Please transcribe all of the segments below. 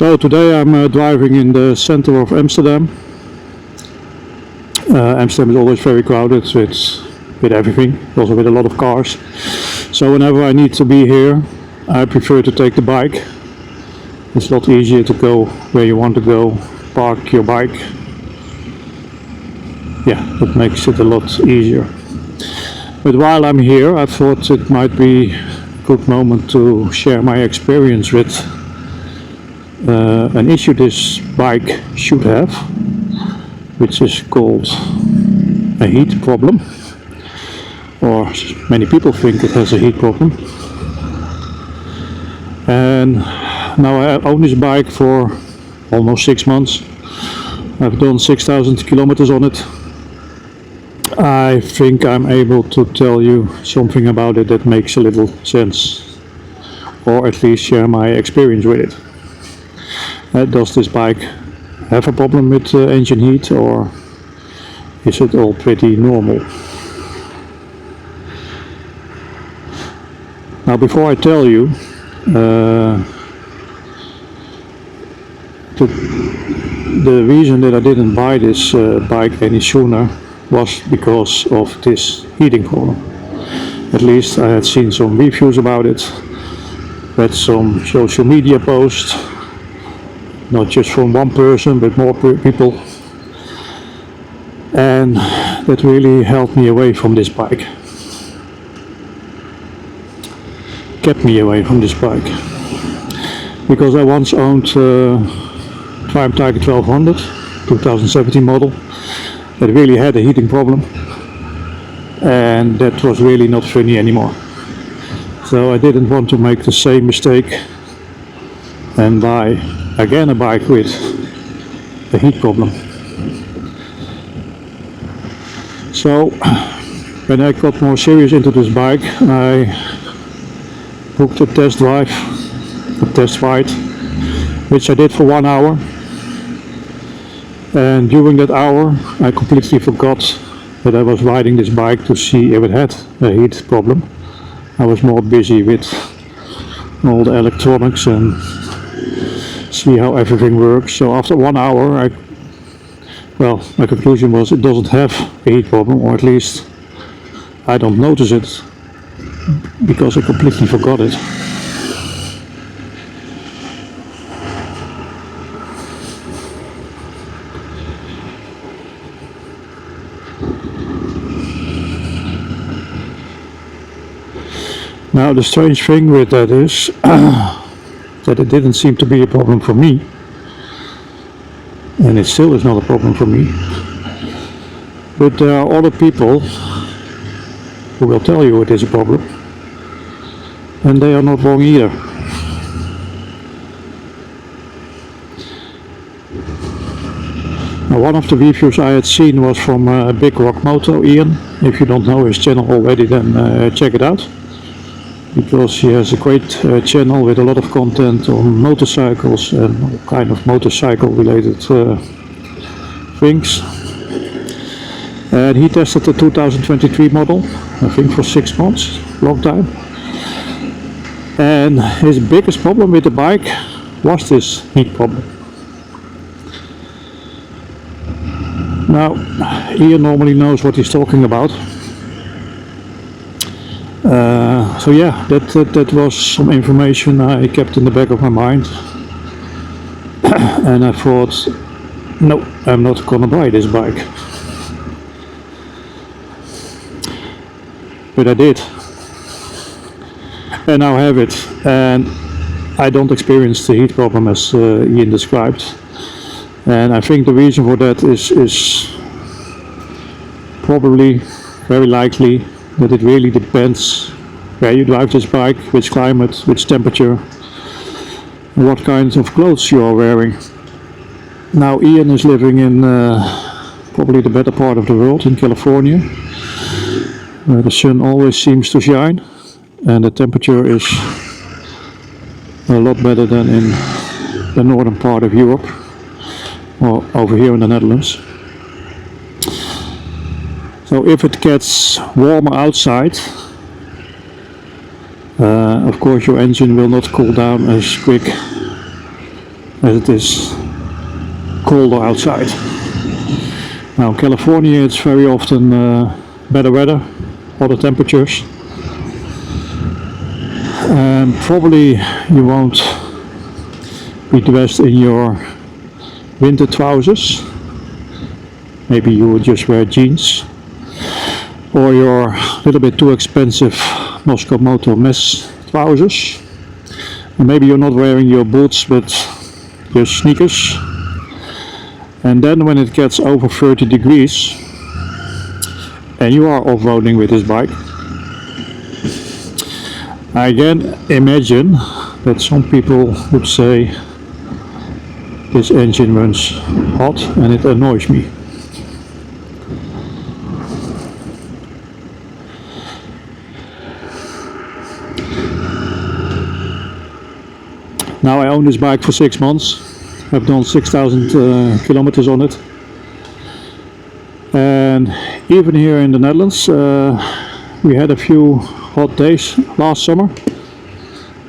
So today I'm driving in the center of Amsterdam. Amsterdam is always very crowded with everything, also with a lot of cars. So whenever I need to be here, I prefer to take the bike. It's a lot easier to go where you want to go, park your bike. Yeah, that makes it a lot easier. But while I'm here, I thought it might be a good moment to share my experience with an issue this bike should have, which is called a heat problem, or many people think it has a heat problem. And now I own this bike for almost 6 months. I've done 6,000 kilometers on it. I think I'm able to tell you something about it that makes a little sense, or at least share my experience with it. Does this bike have a problem with engine heat, or is it all pretty normal? Now, before I tell you, the reason that I didn't buy this bike any sooner was because of this heating problem. At least I had seen some reviews about it, read some social media posts, not just from one person but more people, and that really held me away from this bike, kept me away from this bike, because I once owned Triumph Tiger 1200 2017 model that really had a heating problem, and that was really not funny anymore. So I didn't want to make the same mistake and buy again a bike with a heat problem. So when I got more serious into this bike, I booked a test ride, which I did for 1 hour. And during that hour I completely forgot that I was riding this bike to see if it had a heat problem. I was more busy with all the electronics and see how everything works. So after 1 hour, my conclusion was it doesn't have a heat problem, or at least I don't notice it, because I completely forgot it. Now the strange thing with that is that it didn't seem to be a problem for me, and it still is not a problem for me. But there are other people who will tell you it is a problem, and they are not wrong either. Now, one of the reviews I had seen was from Big Rock Moto Ian. If you don't know his channel already, then check it out, because he has a great channel with a lot of content on motorcycles and all kind of motorcycle related things. And he tested the 2023 model, I think for 6 months, long time. And his biggest problem with the bike was this heat problem. Now, Ian normally knows what he's talking about. So yeah, that was some information I kept in the back of my mind, and I thought, no, I'm not gonna buy this bike. But I did, and now I have it, and I don't experience the heat problem as Ian described. And I think the reason for that is probably very likely that it really depends where you drive this bike, which climate, which temperature, and what kinds of clothes you are wearing. Now Ian is living in probably the better part of the world, in California, where the sun always seems to shine, and the temperature is a lot better than in the northern part of Europe, or over here in the Netherlands. So if it gets warmer outside, of course your engine will not cool down as quick as it is colder outside. Now in California it's very often better weather, hotter temperatures, and probably you won't be dressed in your winter trousers. Maybe you would just wear jeans, or your little bit too expensive Moscow Moto mesh trousers. And maybe you're not wearing your boots but your sneakers. And then when it gets over 30 degrees and you are off-roading with this bike, I can imagine that some people would say this engine runs hot and it annoys me. Now I own this bike for 6 months. I've done 6,000 kilometers on it. And even here in the Netherlands, we had a few hot days last summer,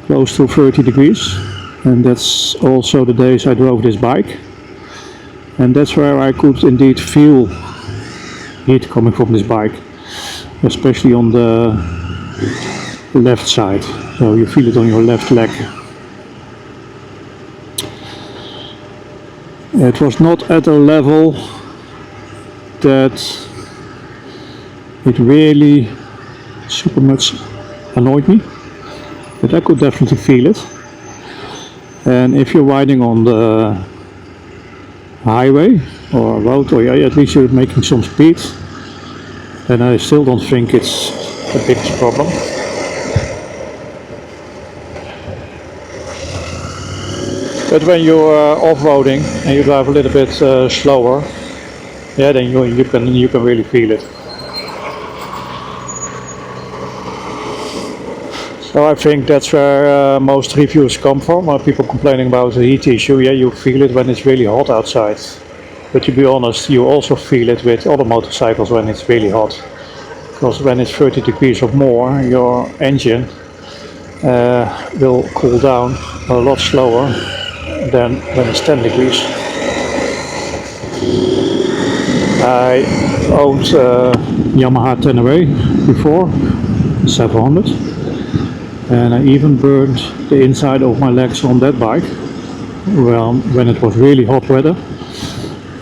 close to 30 degrees. And that's also the days I drove this bike. And that's where I could indeed feel heat coming from this bike, especially on the left side. So you feel it on your left leg. It was not at a level that it really super much annoyed me, but I could definitely feel it. And if you're riding on the highway or road, or at least you're making some speed, then I still don't think it's the biggest problem. But when you're off-roading and you drive a little bit slower, yeah, then you can really feel it. So I think that's where most reviews come from. People complaining about the heat issue. Yeah, you feel it when it's really hot outside. But to be honest, you also feel it with other motorcycles when it's really hot. Because when it's 30 degrees or more, your engine will cool down a lot slower than when it's 10 degrees. I owned Yamaha 10 before, 700, and I even burned the inside of my legs on that bike when it was really hot weather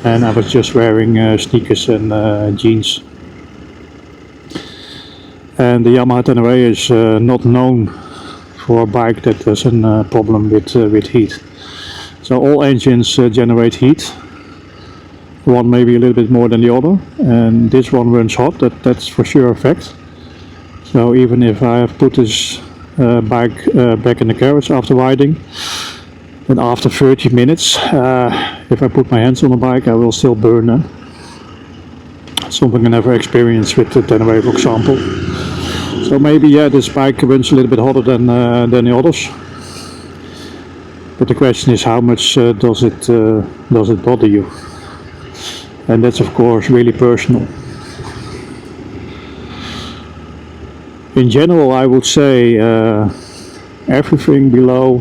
and I was just wearing sneakers and jeans. And the Yamaha 10 is not known for a bike that has a problem with heat. So all engines generate heat, one maybe a little bit more than the other, and this one runs hot, that's for sure a fact. So even if I have put this bike back in the garage after riding, then after 30 minutes, if I put my hands on the bike, I will still burn them. Something I never experienced with the 10 for example. So maybe, yeah, this bike runs a little bit hotter than the others. But the question is, how much does it bother you? And that's of course really personal. In general, I would say everything below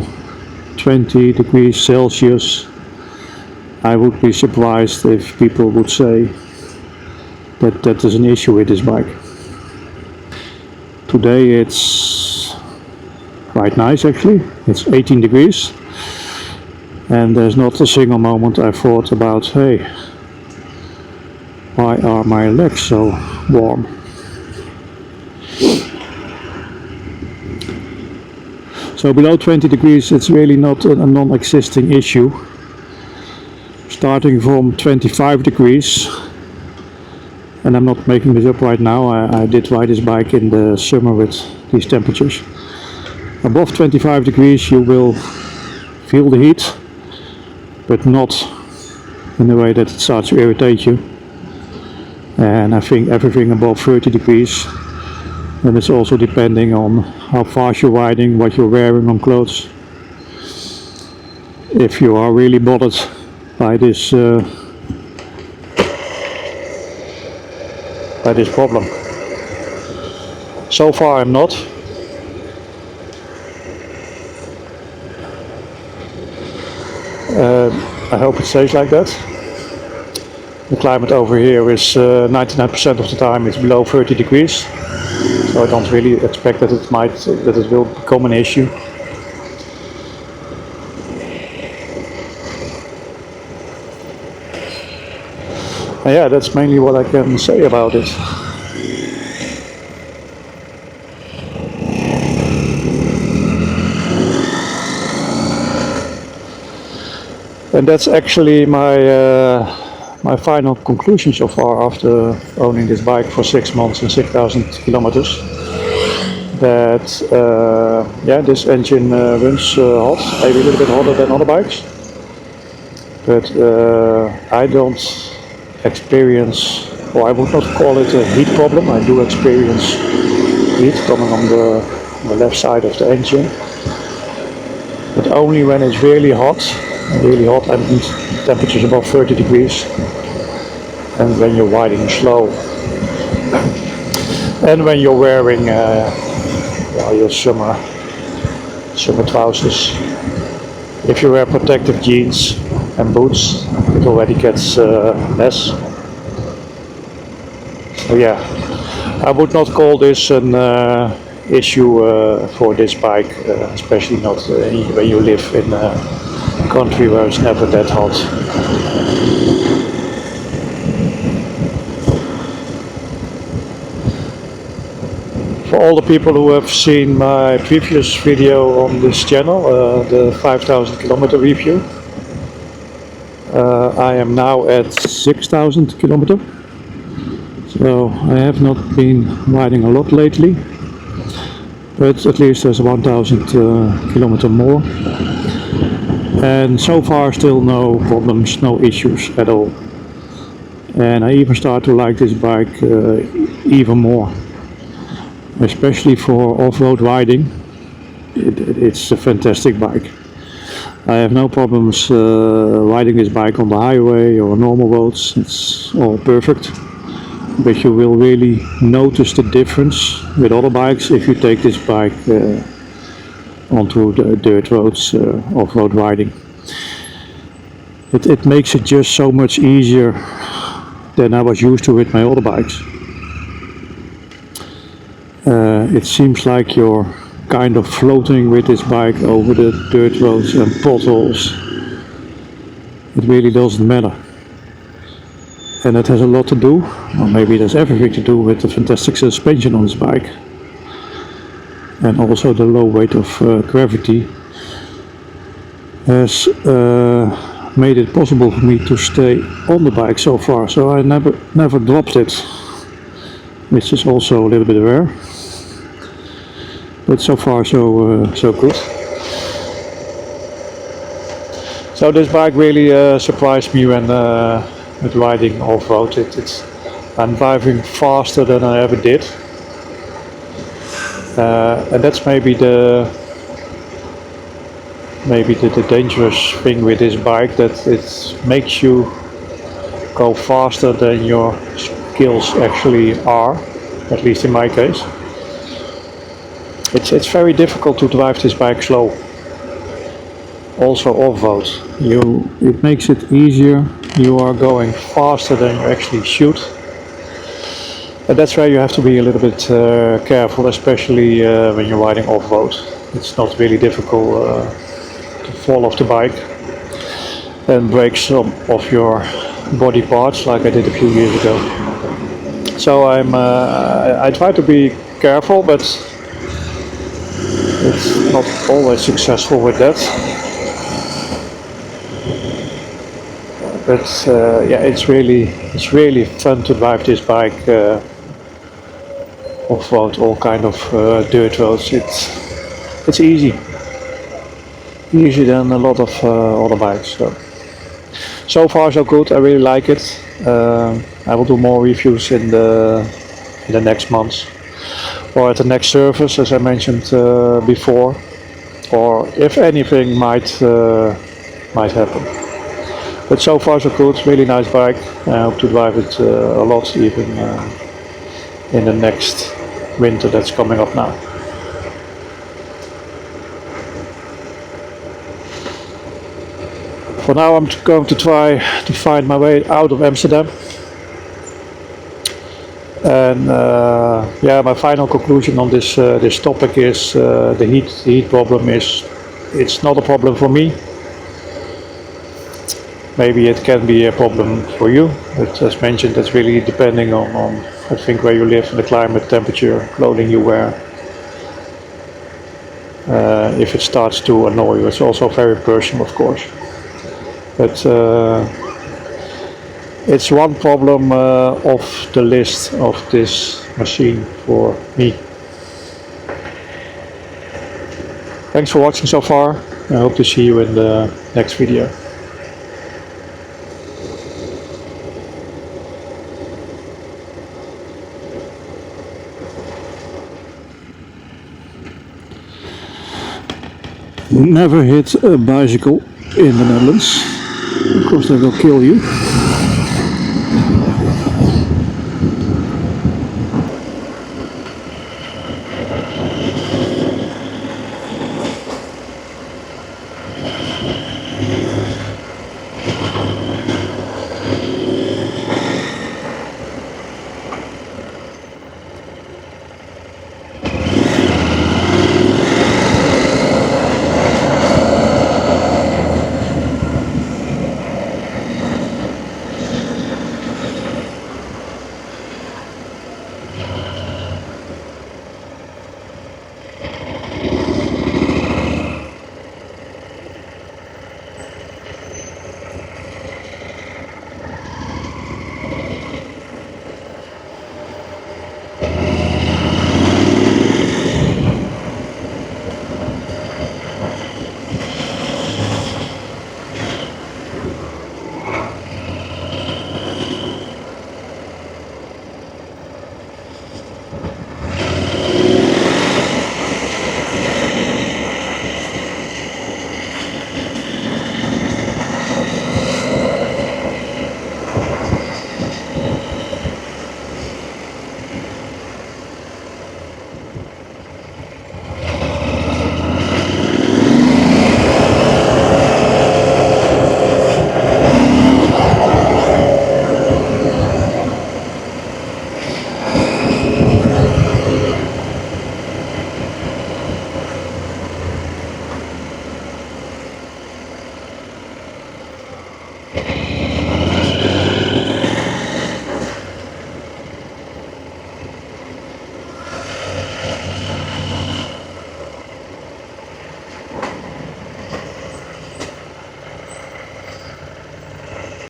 20 degrees Celsius, I would be surprised if people would say that is an issue with this bike. Today it's quite nice actually, it's 18 degrees. And there's not a single moment I thought about, hey, why are my legs so warm? So below 20 degrees it's really not a non-existing issue. Starting from 25 degrees, and I'm not making this up right now, I did ride this bike in the summer with these temperatures. Above 25 degrees you will feel the heat, but not in a way that it starts to irritate you. And I think everything above 30 degrees, and it's also depending on how fast you're riding, what you're wearing on clothes. If you are really bothered by this problem. So far I'm not. I hope it stays like that. The climate over here is 99% of the time it's below 30 degrees, so I don't really expect that it will become an issue. And yeah, that's mainly what I can say about it. And that's actually my final conclusion so far after owning this bike for 6 months and 6,000 kilometers. That yeah, this engine runs hot, maybe a little bit hotter than other bikes, but I don't experience, or I would not call it a heat problem. I do experience heat coming on the left side of the engine, but only when it's really hot. Really hot, I mean temperatures above 30 degrees, and when you're riding slow, and when you're wearing your summer trousers. If you wear protective jeans and boots, it already gets less. So yeah, I would not call this an issue for this bike, especially not when you live in a country where it's never that hot. For all the people who have seen my previous video on this channel, the 5,000 kilometer review, I am now at 6,000 kilometer. So I have not been riding a lot lately, but at least there's 1,000 kilometer more. And so far still no problems, no issues at all. And I even start to like this bike even more. Especially for off-road riding, it's a fantastic bike. I have no problems riding this bike on the highway or normal roads. It's all perfect. But you will really notice the difference with other bikes if you take this bike onto the dirt roads, off-road riding. It makes it just so much easier than I was used to with my other bikes. It seems like you're kind of floating with this bike over the dirt roads and potholes. It really doesn't matter. And it has a lot to do, or maybe it has everything to do with the fantastic suspension on this bike. And also the low weight of gravity has made it possible for me to stay on the bike so far. So I never dropped it, which is also a little bit rare. But so far so good. So this bike really surprised me when with riding off-road. I'm driving faster than I ever did, and that's maybe the dangerous thing with this bike, that it makes you go faster than your skills actually are, at least in my case. It's very difficult to drive this bike slow, also off-road. It makes it easier. You are going faster than you actually should, and that's where you have to be a little bit careful, especially when you're riding off-road. It's not really difficult to fall off the bike and break some of your body parts like I did a few years ago. So I try to be careful, but it's not always successful with that. But yeah, it's really fun to drive this bike off-road, all kind of dirt roads. It's easier than a lot of other bikes. So far so good. I really like it. I will do more reviews in the next months, or at the next service, as I mentioned before, or if anything might happen. But so far so good, really nice bike. I hope to drive it a lot, even in the next winter that's coming up now. For now I'm going to try to find my way out of Amsterdam. And yeah, my final conclusion on this this topic is the heat problem is, it's not a problem for me. Maybe it can be a problem for you, but as mentioned, that's really depending on I think where you live, the climate, temperature, clothing you wear. If it starts to annoy you, it's also very personal, of course. But it's one problem off the list of this machine for me. Thanks for watching so far. I hope to see you in the next video. Never hit a bicycle in the Netherlands, because they will kill you.